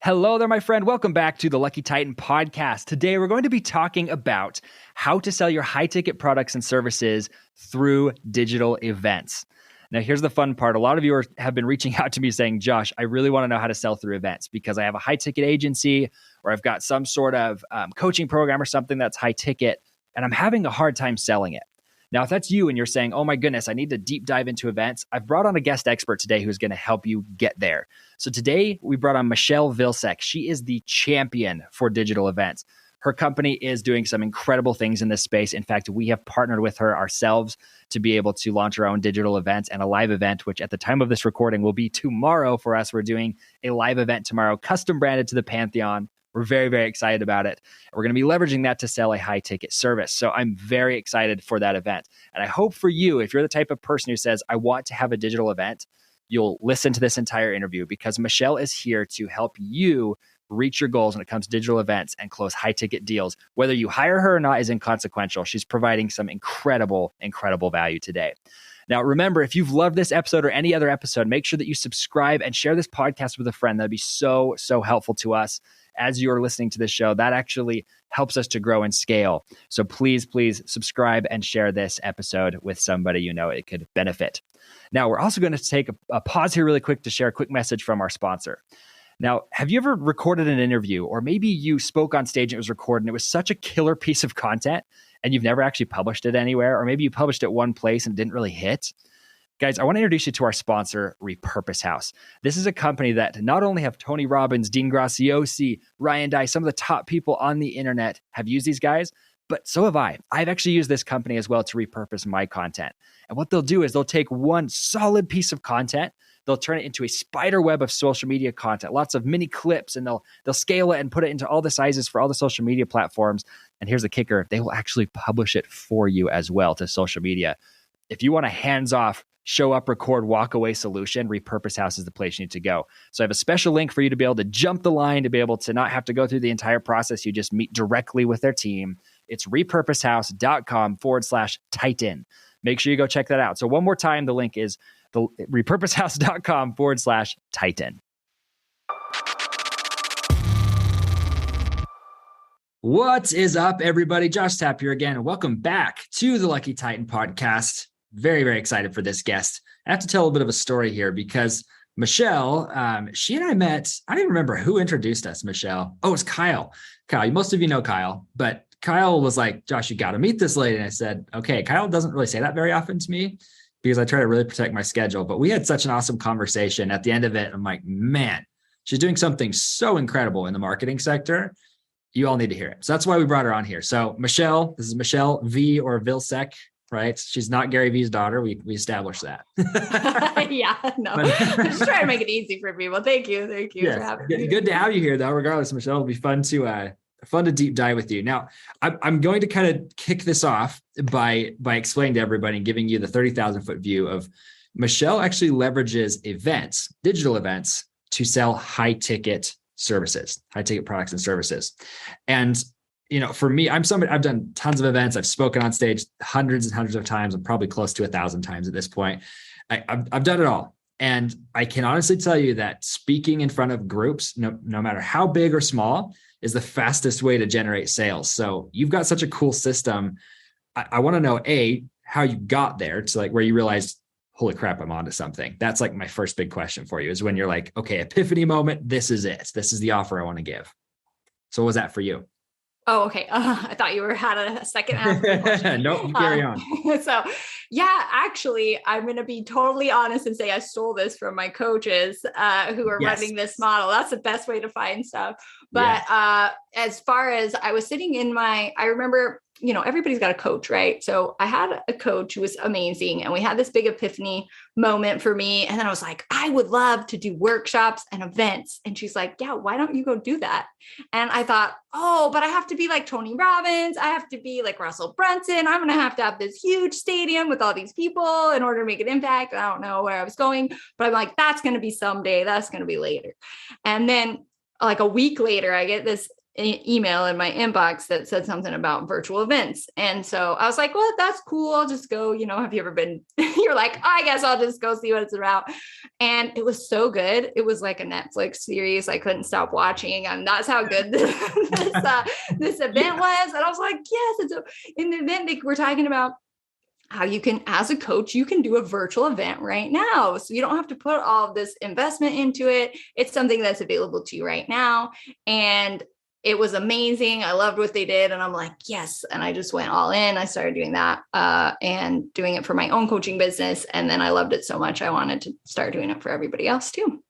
Hello there, my friend. Welcome back to the Lucky Titan podcast. Today, we're going to be talking about how to sell your high-ticket products and services through digital events. Now, here's the fun part. A lot of you have been reaching out to me saying, Josh, I really want to know how to sell through events because I have a high-ticket agency or I've got some sort of coaching program or something that's high-ticket, and I'm having a hard time selling it. Now, if that's you and you're saying, oh my goodness, I need to deep dive into events, I've brought on a guest expert today who's going to help you get there. So today we brought on Michele Vilseck. She is the champion for digital events. Her company is doing some incredible things in this space. In fact, we have partnered with her ourselves to be able to launch our own digital events and a live event, which at the time of this recording will be tomorrow for us. We're doing a live event tomorrow, custom branded to the Pantheon. We're very, very excited about it. We're going to be leveraging that to sell a high ticket service. So I'm very excited for that event. And I hope for you, if you're the type of person who says, I want to have a digital event, you'll listen to this entire interview because Michele is here to help you reach your goals when it comes to digital events and close high ticket deals. Whether you hire her or not is inconsequential. She's providing some incredible, incredible value today. Now, remember, if you've loved this episode or any other episode, make sure that you subscribe and share this podcast with a friend. That'd be so, so helpful to us as you're listening to this show. That actually helps us to grow and scale. So please, please subscribe and share this episode with somebody you know it could benefit. Now, we're also going to take a pause here really quick to share a quick message from our sponsor. Now, have you ever recorded an interview or maybe you spoke on stage and it was recorded and it was such a killer piece of content and you've never actually published it anywhere, or maybe you published it one place and it didn't really hit? Guys, I want to introduce you to our sponsor, Repurpose House. This is a company that not only have Tony Robbins, Dean Graziosi, Ryan Dye, some of the top people on the internet have used these guys, but so have I. I've actually used this company as well to repurpose my content. And what they'll do is they'll take one solid piece of content, they'll turn it into a spider web of social media content, lots of mini clips, and they'll scale it and put it into all the sizes for all the social media platforms. And here's the kicker, they will actually publish it for you as well to social media. If you want a hands-off, show up, record, walk away solution, Repurpose House is the place you need to go. So I have a special link for you to be able to jump the line, to be able to not have to go through the entire process. You just meet directly with their team. It's repurposehouse.com/Titan. Make sure you go check that out. So one more time, the link is the repurposehouse.com/Titan. What is up, everybody? Josh Tapp here again, and welcome back to the Lucky Titan podcast. Very, very excited for this guest. I have to tell a bit of a story here because Michele, she and I met, I don't even remember who introduced us, Michele. Oh, it was Kyle. Kyle, most of you know Kyle, but Kyle was like, Josh, you got to meet this lady. And I said, okay, Kyle doesn't really say that very often to me because I try to really protect my schedule. But we had such an awesome conversation. At the end of it, I'm like, man, she's doing something so incredible in the marketing sector. You all need to hear it. So that's why we brought her on here. So Michele, this is Michele V or Vilseck. Right? She's not Gary V's daughter. We established that. Yeah, no. I'm just trying to make it easy for people. Thank you. Thank you for having me. Good to have you here, though. Regardless, Michele, it'll be fun to deep dive with you. Now, I'm going to kind of kick this off by explaining to everybody and giving you the 30,000 foot view of Michele actually leverages events, digital events, to sell high ticket services, high ticket products and services. And you know, for me, I've done tons of events. I've spoken on stage hundreds and hundreds of times. I'm probably close to 1,000 times at this point. I've done it all. And I can honestly tell you that speaking in front of groups, no matter how big or small, is the fastest way to generate sales. So you've got such a cool system. I want to know, A, how you got there to like where you realized, holy crap, I'm onto something. That's like my first big question for you is when you're like, okay, epiphany moment, this is it. This is the offer I want to give. So what was that for you? Oh, okay. I thought you had a second answer. Nope, carry on. So yeah, actually, I'm going to be totally honest and say I stole this from my coaches who are running this model. That's the best way to find stuff. But as far as I was sitting in I remember, you know, everybody's got a coach, right? So I had a coach who was amazing. And we had this big epiphany moment for me. And then I was like, I would love to do workshops and events. And she's like, yeah, why don't you go do that? And I thought, oh, but I have to be like Tony Robbins. I have to be like Russell Brunson. I'm going to have this huge stadium with all these people in order to make an impact. I don't know where I was going, but I'm like, that's going to be someday. That's going to be later. And then like a week later, I get this email in my inbox that said something about virtual events. And so I was like, well, that's cool. I'll just go, have you ever been, you're like, I guess I'll just go see what it's about. And it was so good. It was like a Netflix series. I couldn't stop watching. And that's how good this event was. And I was like, yes. And so in the event, they were talking about how you can, as a coach, you can do a virtual event right now. So you don't have to put all of this investment into it. It's something that's available to you right now. And it was amazing. I loved what they did. And I'm like, yes. And I just went all in. I started doing that and doing it for my own coaching business. And then I loved it so much, I wanted to start doing it for everybody else too.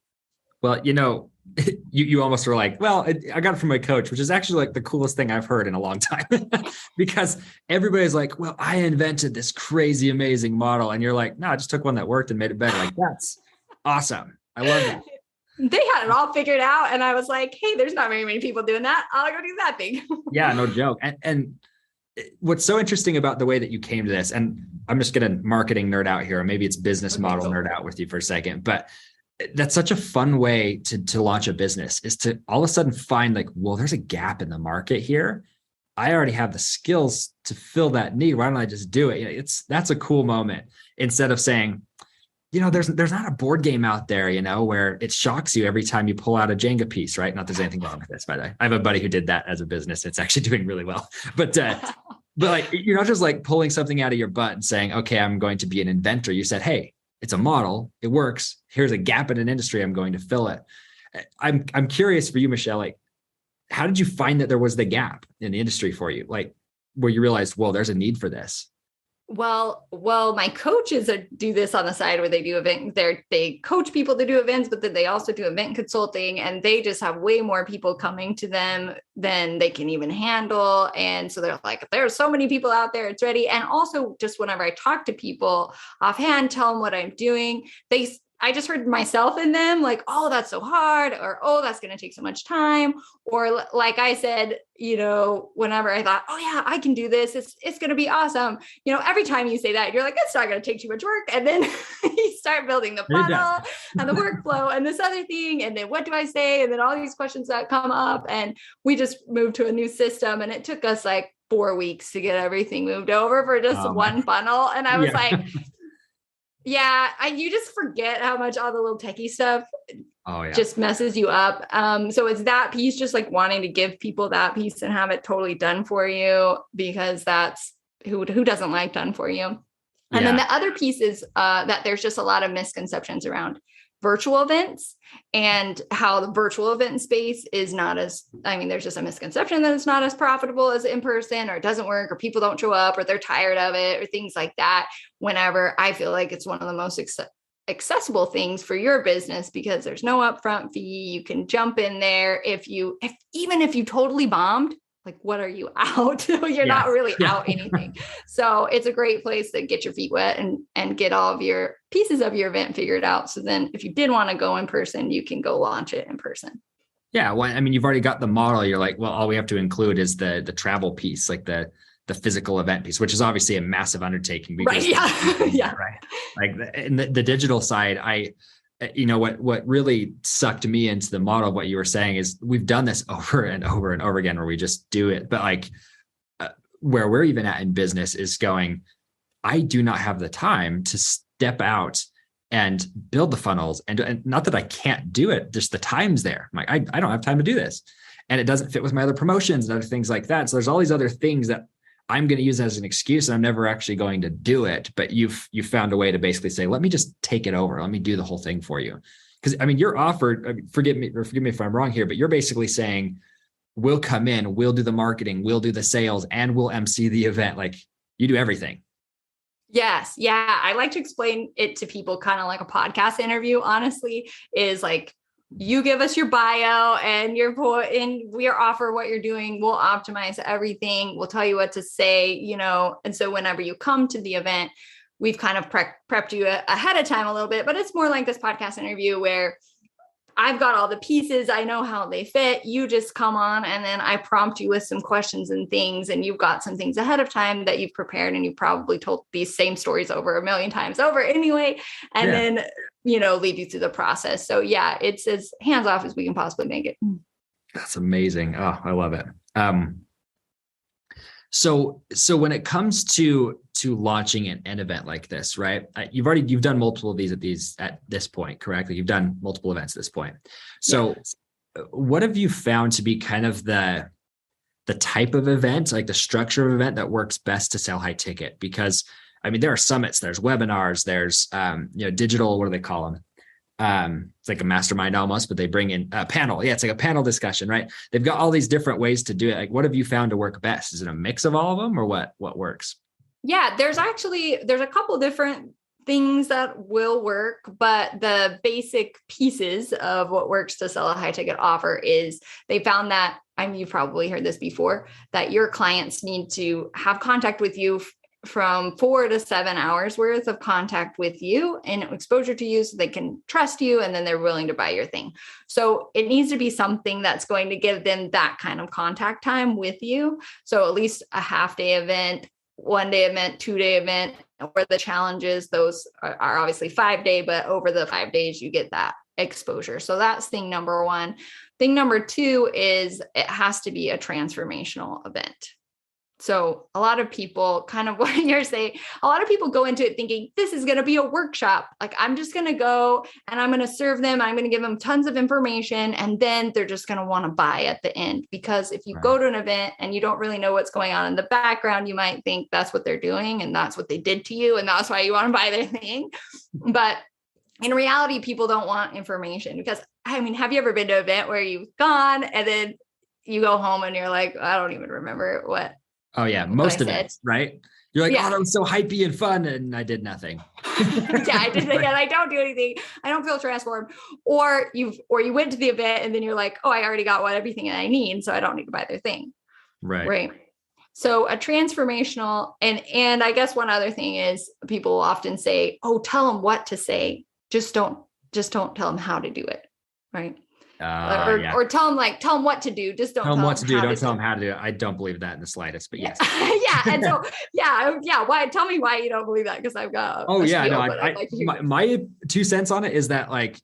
Well, you almost were like, well, I got it from my coach, which is actually like the coolest thing I've heard in a long time because everybody's like, well, I invented this crazy, amazing model. And you're like, no, I just took one that worked and made it better. Like, that's awesome. I love that. They had it all figured out. And I was like, hey, there's not very many people doing that. I'll go do that thing. Yeah, no joke. And what's so interesting about the way that you came to this, and I'm just going to marketing nerd out here, or maybe it's business model nerd out with you for a second, but that's such a fun way to launch a business, is to all of a sudden find like, well, there's a gap in the market here. I already have the skills to fill that need. Why don't I just do it? That's a cool moment, instead of saying, there's not a board game out there, where it shocks you every time you pull out a Jenga piece, right? Not there's anything wrong with this, by the way. I have a buddy who did that as a business. It's actually doing really well. But like, you're not just like pulling something out of your butt and saying, okay, I'm going to be an inventor. You said, hey, it's a model. It works. Here's a gap in an industry. I'm going to fill it. I'm curious for you, Michele, like, how did you find that there was the gap in the industry for you? Like, where you realized, well, there's a need for this. Well, my coaches do this on the side where they do event. They coach people to do events, but then they also do event consulting, and they just have way more people coming to them than they can even handle. And so they're like, there's so many people out there, it's ready. And also, just whenever I talk to people offhand, tell them what I'm doing, I just heard myself in them like, oh, that's so hard, or, oh, that's going to take so much time. Or like I said, whenever I thought, oh yeah, I can do this, it's going to be awesome. Every time you say that, you're like, it's not going to take too much work. And then you start building the funnel and the workflow and this other thing. And then what do I say? And then all these questions that come up, and we just moved to a new system, and it took us like 4 weeks to get everything moved over for just one funnel. And I was like, yeah, you just forget how much all the little techie stuff just messes you up. So it's that piece, just like wanting to give people that piece and have it totally done for you, because that's who doesn't like done for you. And then the other piece is that there's just a lot of misconceptions around virtual events, and how the virtual event space is not as, there's just a misconception that it's not as profitable as in person, or it doesn't work, or people don't show up, or they're tired of it, or things like that. Whenever I feel like it's one of the most accessible things for your business, because there's no upfront fee. You can jump in there. Even if you totally bombed, like, what are you out? You're not really out anything. So it's a great place to get your feet wet and get all of your pieces of your event figured out. So then if you did want to go in person, you can go launch it in person. Yeah. Well, you've already got the model. You're like, well, all we have to include is the travel piece, like the physical event piece, which is obviously a massive undertaking. Right. Yeah. Right. Like in the digital side, what really sucked me into the model of what you were saying is we've done this over and over and over again, where we just do it. But like where we're even at in business is going, I do not have the time to step out and build the funnels. And not that I can't do it, just the time's there. I'm like, I don't have time to do this. And it doesn't fit with my other promotions and other things like that. So there's all these other things that I'm going to use as an excuse, and I'm never actually going to do it. But you've found a way to basically say, let me just take it over. Let me do the whole thing for you. Because you're offered, forgive me if I'm wrong here, but you're basically saying, we'll come in, we'll do the marketing, we'll do the sales, and we'll MC the event. Like, you do everything. Yes. Yeah. I like to explain it to people kind of like a podcast interview, honestly, is like, you give us your bio and we offer what you're doing. We'll optimize everything. We'll tell you what to say, and so whenever you come to the event, we've kind of prepped you ahead of time a little bit, but it's more like this podcast interview where I've got all the pieces. I know how they fit. You just come on, and then I prompt you with some questions and things, and you've got some things ahead of time that you've prepared, and you probably told these same stories over 1 million times over anyway. And then, lead you through the process. So yeah, it's as hands-off as we can possibly make it. That's amazing. Oh, I love it. So when it comes to launching an event like this, right? You've done multiple of these at this point, correct? Like you've done multiple events at this point. So yes. What have you found to be kind of the type of event, like the structure of event that works best to sell high ticket? Because I mean, there are summits, there's webinars, there's digital, what do they call them? It's like a mastermind almost, but they bring in a panel. Yeah, it's like a panel discussion, right? They've got all these different ways to do it. Like, what have you found to work best? Is it a mix of all of them, or what works? Yeah, there's a couple different things that will work, but the basic pieces of what works to sell a high ticket offer is they found that, I mean, you've probably heard this before, that your clients need to have contact with you from 4 to 7 hours worth of contact with you and exposure to you so they can trust you, and then they're willing to buy your thing. So it needs to be something that's going to give them that kind of contact time with you. So at least a half-day event, 1-day event, 2-day event, where the challenges, those are obviously 5-day, but over the 5 days, you get that exposure. So that's thing number one. Thing number two is it has to be a transformational event. So a lot of people, kind of what you're saying, a lot of people go into it thinking this is going to be a workshop. Like, I'm just going to go and I'm going to serve them. I'm going to give them tons of information, and then they're just going to want to buy at the end. Because if you go to an event and you don't really know what's going on in the background, you might think that's what they're doing and that's what they did to you, and that's why you want to buy their thing. But in reality, people don't want information. Because, I mean, have you ever been to an event where you've gone and then you go home and you're like, I don't even remember what. Oh yeah, most of it, right? You're like, oh, that was so hypey and fun, and I did nothing. Yeah, I did, and I don't do anything. I don't feel transformed. Or you went to the event and then you're like, oh, I already got everything that I need, so I don't need to buy their thing. Right. So a transformational, and I guess one other thing is people often say, oh, tell them what to say. Just don't tell them how to do it. Right. Or tell them what to do. Just don't tell them what to do. Don't tell them how to do it. I don't believe that in the slightest, but yes. Yeah. And so, why? Tell me why you don't believe that. Because I've got. My 2 cents on it is that, like,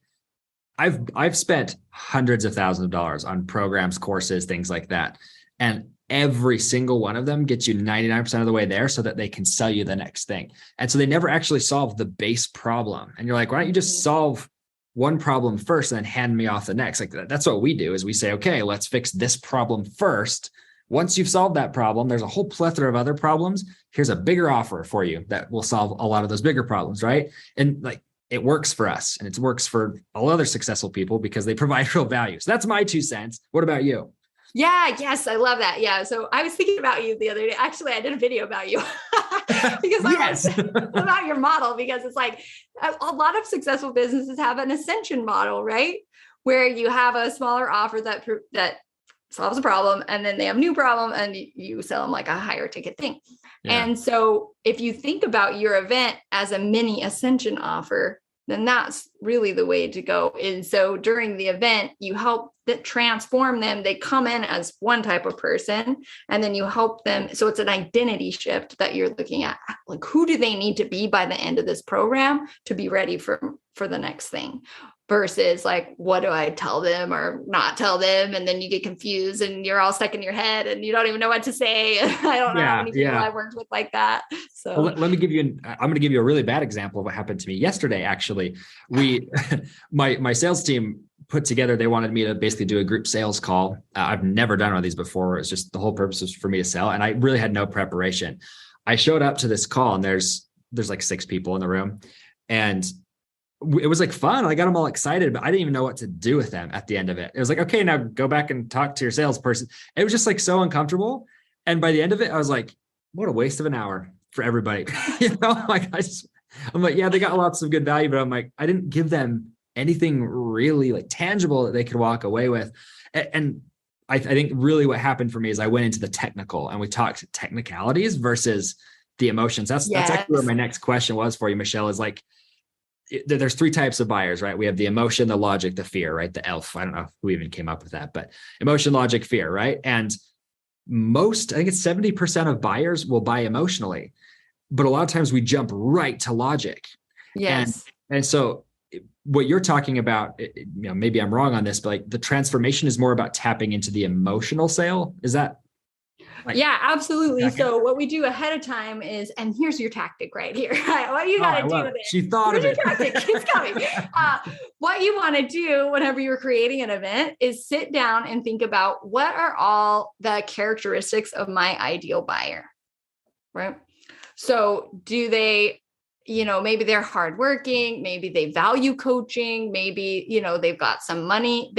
I've spent hundreds of thousands of dollars on programs, courses, things like that. And every single one of them gets you 99% of the way there so that they can sell you the next thing. And so they never actually solve the base problem. And you're like, why don't you just solve one problem first and then hand me off the next? Like, that's what we do, is we say, okay, let's fix this problem first. Once you've solved that problem, there's a whole plethora of other problems. Here's a bigger offer for you that will solve a lot of those bigger problems, right? And like, it works for us, and it works for all other successful people because they provide real value. So that's my 2 cents. What about you? Yeah. Yes. I love that. Yeah. So I was thinking about you the other day. Actually, I did a video about you because about your model, because it's like a lot of successful businesses have an ascension model, right? Where you have a smaller offer that solves a problem, and then they have a new problem and you sell them like a higher ticket thing. Yeah. And so if you think about your event as a mini ascension offer, then that's really the way to go. And so during the event, you help transform them. They come in as one type of person, and then you help them. So it's an identity shift that you're looking at. Like, who do they need to be by the end of this program to be ready for the next thing? Versus like, what do I tell them or not tell them? And then you get confused and you're all stuck in your head and you don't even know what to say. I don't know how many people I've worked with like that. So I'm going to give you a really bad example of what happened to me yesterday. Actually, my sales team put together, they wanted me to basically do a group sales call. I've never done one of these before. It's just the whole purpose was for me to sell. And I really had no preparation. I showed up to this call and there's like 6 people in the room, and it was like fun. I got them all excited, but I didn't even know what to do with them at the end of it. It was like, okay, now go back and talk to your salesperson. It was just like so uncomfortable. And by the end of it, I was like, what a waste of an hour for everybody. Like I'm like, yeah, they got lots of good value, but I'm like, I didn't give them anything really like tangible that they could walk away with. And I think really what happened for me is I went into the technical and we talked technicalities versus the emotions. That's actually where my next question was for you, Michele, is like, there's 3 types of buyers, right? We have the emotion, the logic, the fear, right? The ELF. I don't know who even came up with that, but emotion, logic, fear, right? And I think it's 70% of buyers will buy emotionally, but a lot of times we jump right to logic. Yes. And so what you're talking about, maybe I'm wrong on this, but like the transformation is more about tapping into the emotional sale. Is that? Yeah, absolutely. So what we do ahead of time is, and here's your tactic right here. Right? What you got to do with it. She thought of it. Tactic. It's coming. What you want to do whenever you're creating an event is sit down and think about what are all the characteristics of my ideal buyer, right? So do they, maybe they're hardworking, maybe they value coaching, maybe, they've got some money.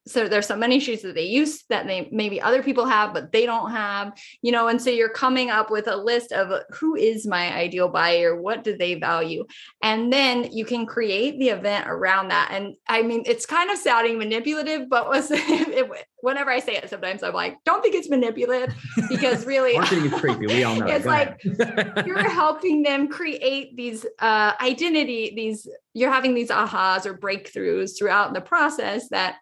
So there's some money issues that they use that maybe other people have, but they don't have, and so you're coming up with a list of who is my ideal buyer? What do they value? And then you can create the event around that. And I mean, it's kind of sounding manipulative, but whenever I say it, sometimes I'm like, don't think it's manipulative, because really marketing is creepy. We all know. It's like you're helping them create these identity, you're having these ahas or breakthroughs throughout the process that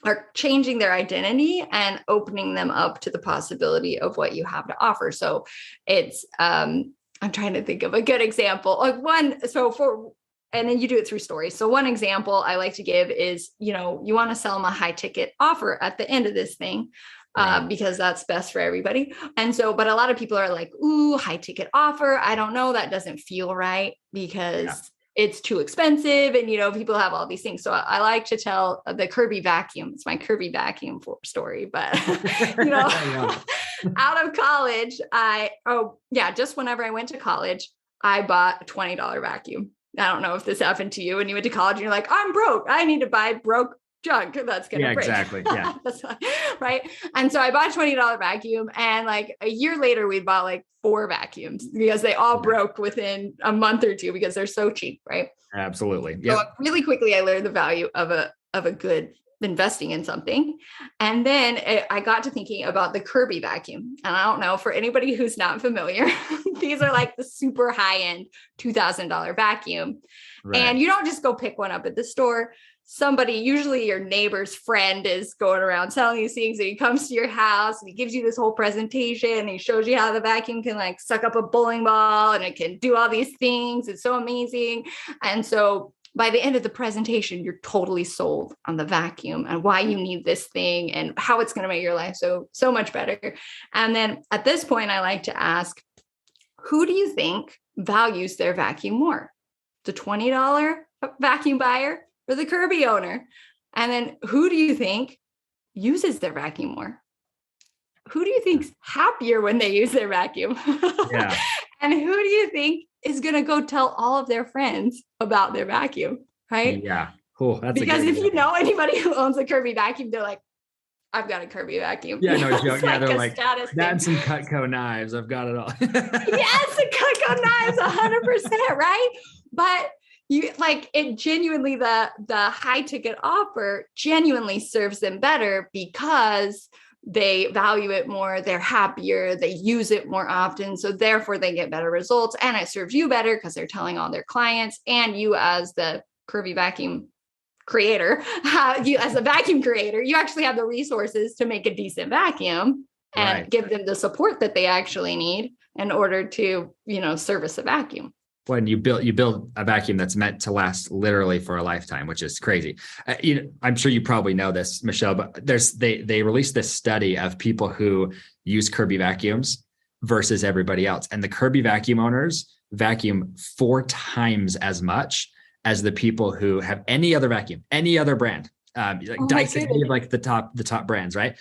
are changing their identity and opening them up to the possibility of what you have to offer. So it's, I'm trying to think of a good example. And then you do it through stories. So one example I like to give is, you want to sell them a high ticket offer at the end of this thing, because that's best for everybody. And so, but a lot of people are like, ooh, high ticket offer. I don't know. That doesn't feel right because it's too expensive. And, people have all these things. So I like to tell the Kirby vacuum. It's my Kirby vacuum story, but out of college, just whenever I went to college, I bought a $20 vacuum. I don't know if this happened to you when you went to college and you're like, I'm broke. I need to buy broke junk that's going to break. Exactly. Yeah. That's right. And so I bought a $20 vacuum, and like a year later, we bought like 4 vacuums because they all broke within a month or two because they're so cheap. Right. Absolutely. Yeah. So really quickly, I learned the value of a good investing in something. And then I got to thinking about the Kirby vacuum. And I don't know, for anybody who's not familiar, these are like the super high end $2,000 vacuum. Right. And you don't just go pick one up at the store. Somebody, usually your neighbor's friend, is going around selling these things, and he comes to your house and he gives you this whole presentation and he shows you how the vacuum can like suck up a bowling ball and it can do all these things. It's so amazing. And so by the end of the presentation, you're totally sold on the vacuum and why you need this thing and how it's going to make your life so much better. And then at this point, I like to ask, who do you think values their vacuum more? The $20 vacuum buyer or the Kirby owner? And then who do you think uses their vacuum more? Who do you think's happier when they use their vacuum? Yeah. And who do you think is going to go tell all of their friends about their vacuum? Right. Yeah. Cool. That's because if you know anybody who owns a Kirby vacuum, they're like, I've got a Kirby vacuum. Yeah, no joke. Yeah, they're like, that and some Cutco knives. I've got it all. Yes, the Cutco knives, 100%, right? But you like it genuinely, the high ticket offer genuinely serves them better because they value it more, they're happier, they use it more often. So therefore they get better results, and it serves you better because they're telling all their clients, and you as the Kirby vacuum creator, you as a vacuum creator, you actually have the resources to make a decent vacuum and give them the support that they actually need in order to, service a vacuum. When you build a vacuum that's meant to last literally for a lifetime, which is crazy. I'm sure you probably know this, Michele, but they released this study of people who use Kirby vacuums versus everybody else. And the Kirby vacuum owners vacuum 4 times as much as the people who have any other vacuum, any other brand, like Dyson, like the top brands, right?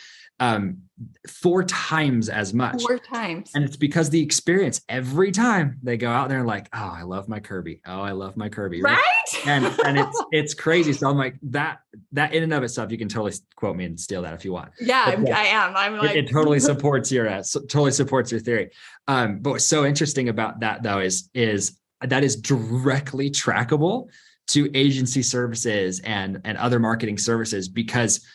4 times as much. 4 times. And it's because the experience every time they go out there and like, oh, I love my Kirby. Oh, I love my Kirby. Right. And it's crazy. So I'm like, that in and of itself, you can totally quote me and steal that if you want. Yeah, I am. I'm like, it totally supports your theory. But what's so interesting about that though is that is directly trackable to agency services and other marketing services, because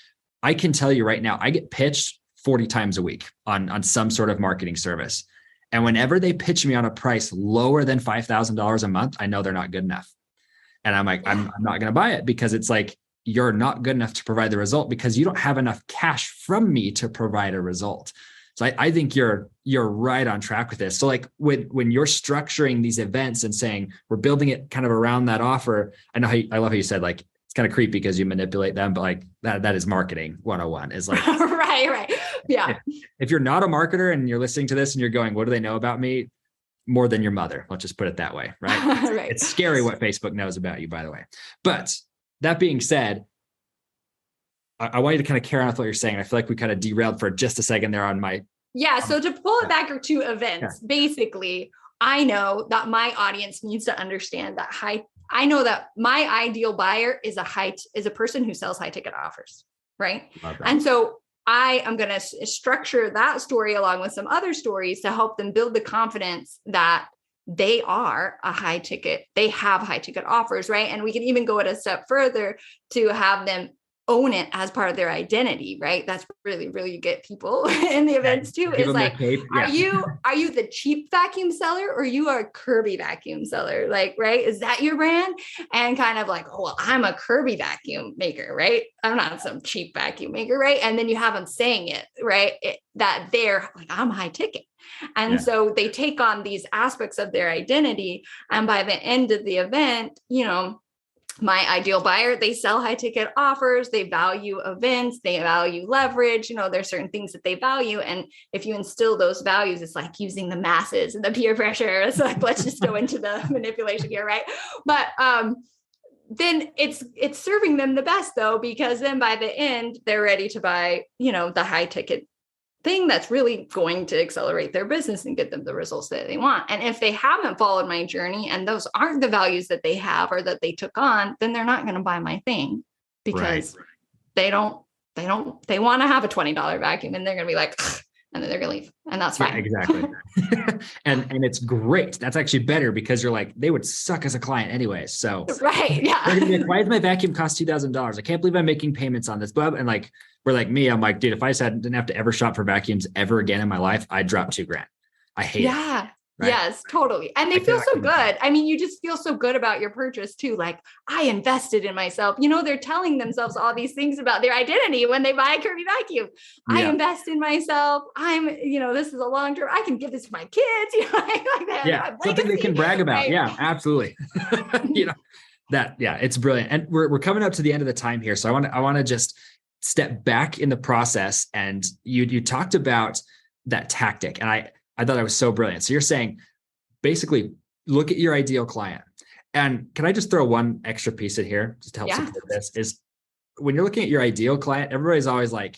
I can tell you right now, I get pitched 40 times a week on some sort of marketing service. And whenever they pitch me on a price lower than $5,000 a month, I know they're not good enough. And I'm like, I'm not going to buy it, because it's like, you're not good enough to provide the result because you don't have enough cash from me to provide a result. So I think you're right on track with this. So like when you're structuring these events and saying we're building it kind of around that offer, I love how you said like it's kind of creepy because you manipulate them, but like that is marketing 101 is like right. Yeah. If you're not a marketer and you're listening to this and you're going, what do they know about me? More than your mother. Let's just put it that way, right? Right. It's scary what Facebook knows about you, by the way. But that being said, I want you to kind of carry on with what you're saying. I feel like we kind of derailed for just a second there on my. Yeah. So to pull it back to events, basically, I know that my audience needs to understand that I know that my ideal buyer is a person who sells high ticket offers. Right. And so I am going to structure that story along with some other stories to help them build the confidence that they are they have high ticket offers. Right. And we can even go it a step further to have them own it as part of their identity, right? That's really, really get people in the events too. Is like, are you the cheap vacuum seller or you are a Kirby vacuum seller? Like, right? Is that your brand? And kind of like, oh, well, I'm a Kirby vacuum maker, right? I'm not some cheap vacuum maker, right? And then you have them saying it, right? That they're like, I'm high ticket. And so they take on these aspects of their identity. And by the end of the event, my ideal buyer, they sell high ticket offers, they value events, they value leverage, there's certain things that they value. And if you instill those values, it's like using the masses and the peer pressure. It's like, let's just go into the manipulation here. Right. But, then it's serving them the best though, because then by the end, they're ready to buy, the high ticket thing that's really going to accelerate their business and get them the results that they want. And if they haven't followed my journey and those aren't the values that they have or that they took on, then they're not going to buy my thing because they want to have a $20 vacuum and they're going to be like, and then they're going to leave. And that's fine. Yeah, exactly. and it's great. That's actually better because you're like, they would suck as a client anyway. So right. Yeah. They're gonna be like, why does my vacuum cost $2,000? I can't believe I'm making payments on this. And like, we're like me, I'm like, dude, if I didn't have to ever shop for vacuums ever again in my life, I'd drop $2,000. I hate it. Right? Yes, totally. And they feel so good. I mean, you just feel so good about your purchase too. Like I invested in myself, they're telling themselves all these things about their identity when they buy a Kirby vacuum. Yeah. I invest in myself. I'm, this is a long-term, I can give this to my kids, like that. Yeah. Something they can brag about. Right? Yeah, absolutely. It's brilliant. And we're coming up to the end of the time here. So I want to just step back in the process. And you talked about that tactic. And I thought that was so brilliant. So you're saying basically look at your ideal client. And can I just throw one extra piece in here just to help support this is when you're looking at your ideal client, everybody's always like,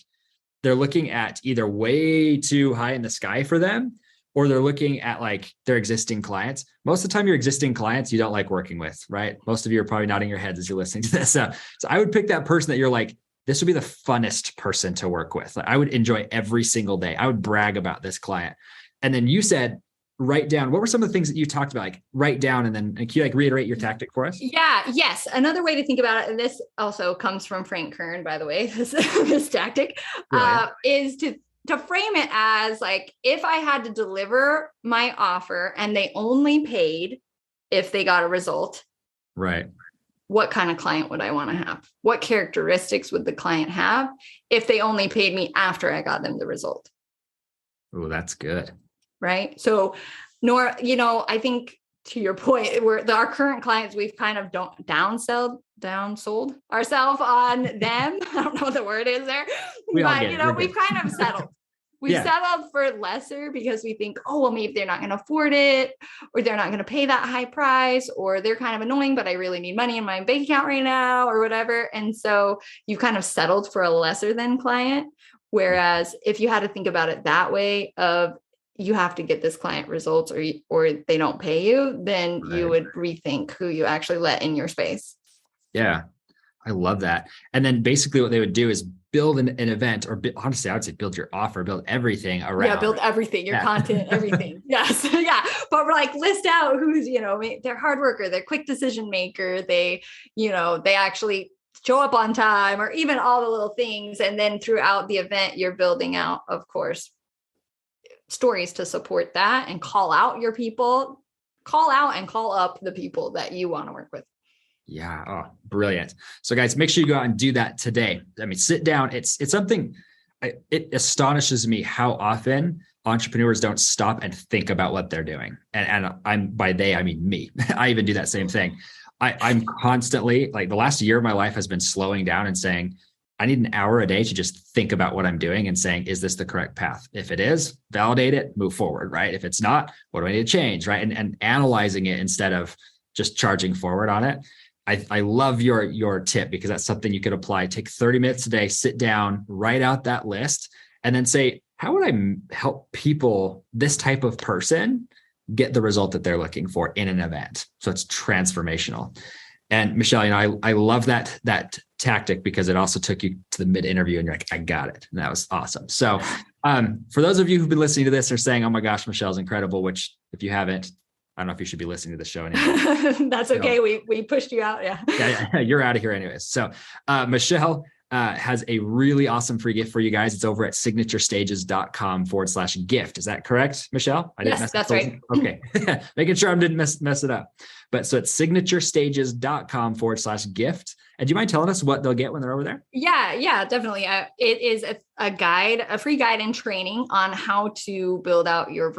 they're looking at either way too high in the sky for them, or they're looking at like their existing clients. Most of the time your existing clients, you don't like working with, right? Most of you are probably nodding your heads as you're listening to this. So I would pick that person that you're like, this would be the funnest person to work with. Like, I would enjoy every single day. I would brag about this client. And then you said, write down, what were some of the things that you talked about? Like write down and can you like reiterate your tactic for us? Yeah. Yes. Another way to think about it, and this also comes from Frank Kern, by the way, this tactic is to frame it as like, if I had to deliver my offer and they only paid if they got a result, right? What kind of client would I want to have? What characteristics would the client have if they only paid me after I got them the result? Oh, that's good. Right. So, I think to your point, our current clients, we've kind of downsold ourselves on them. I don't know what the word is there, but we've kind of settled. We settled for lesser because we think, oh, well, maybe they're not going to afford it, or they're not going to pay that high price, or they're kind of annoying, but I really need money in my bank account right now, or whatever. And so you kind of settled for a lesser than client. Whereas if you had to think about it that way of you have to get this client results or they don't pay you, then you would rethink who you actually let in your space. Yeah. I love that. And then basically what they would do is build an event, or honestly, I would say build your offer, build everything around. Yeah, build everything, your content, everything. Yes. Yeah. But we're like, list out who's, they're hard worker, they're quick decision maker. They actually show up on time, or even all the little things. And then throughout the event, you're building out, of course, stories to support that and call out your people, call out and call up the people that you want to work with. Yeah. Oh, brilliant. So guys, make sure you go out and do that today. I mean, sit down. It's something it astonishes me how often entrepreneurs don't stop and think about what they're doing. And I'm by they, I mean me. I even do that same thing. I'm constantly, like, the last year of my life has been slowing down and saying, I need an hour a day to just think about what I'm doing and saying, is this the correct path? If it is, validate it, move forward, right? If it's not, what do I need to change, right? And analyzing it instead of just charging forward on it. I love your tip, because that's something you could apply. Take 30 minutes a day, sit down, write out that list, and then say, how would I help people, this type of person, get the result that they're looking for in an event? So it's transformational. And Michele, I love that tactic, because it also took you to the mid-interview and you're like, I got it. And that was awesome. So for those of you who've been listening to this are saying, oh my gosh, Michele's incredible, which if you haven't, I don't know if you should be listening to the show anymore. That's okay. We pushed you out. Yeah. Yeah. You're out of here anyways. So Michele has a really awesome free gift for you guys. It's over at signaturestages.com/gift. Is that correct, Michele? Yes, that's right. Okay. Making sure I didn't mess it up. But so it's signaturestages.com/gift. And do you mind telling us what they'll get when they're over there? Yeah, definitely. It is a guide, a free guide and training on how to build out your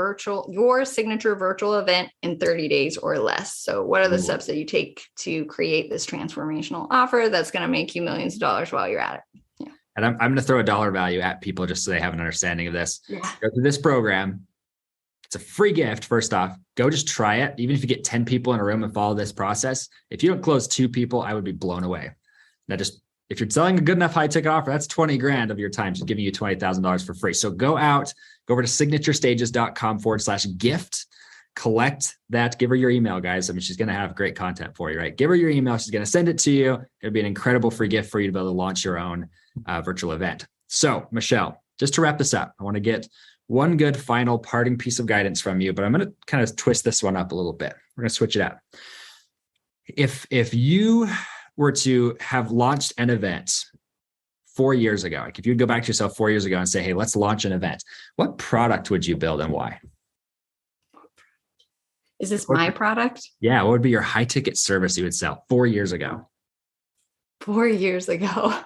signature virtual event in 30 days or less. So what are the steps that you take to create this transformational offer that's going to make you millions of dollars while you're at it? Yeah. And I'm going to throw a dollar value at people just so they have an understanding of this. Yeah. Go through this program. It's a free gift. First off, go just try it. Even if you get 10 people in a room and follow this process, if you don't close 2 people, I would be blown away. Now, just if you're selling a good enough high ticket offer, that's 20 grand of your time. She's giving you $20,000 for free. So go over to signaturestages.com/gift, collect that, give her your email, guys. I mean, she's going to have great content for you, right? Give her your email. She's going to send it to you. It'll be an incredible free gift for you to be able to launch your own virtual event. So Michele, just to wrap this up, I want to get one good final parting piece of guidance from you, but I'm going to kind of twist this one up a little bit. We're going to switch it up. If you were to have launched an event 4 years ago, like if you'd go back to yourself 4 years ago and say, hey, let's launch an event, what product would you build and why? Is this my product? Yeah. What would be your high ticket service you would sell 4 years ago? 4 years ago.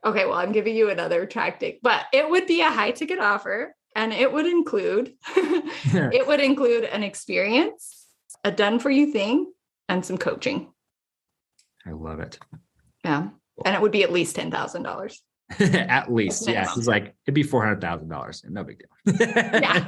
Okay, well, I'm giving you another tactic, but it would be a high ticket offer, and it would include an experience, a done for you thing, and some coaching. I love it. Yeah. And it would be at least $10,000. At least. Yes. It's like, it'd be $400,000. No big deal. Yeah.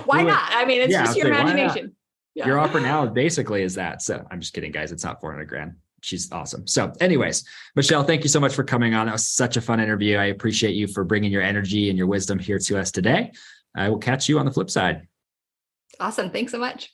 Why not? I mean, it's just your imagination. Yeah. Your offer now basically is that. So I'm just kidding, guys. It's not 400 grand. She's awesome. So anyways, Michele, thank you so much for coming on. That was such a fun interview. I appreciate you for bringing your energy and your wisdom here to us today. I will catch you on the flip side. Awesome. Thanks so much.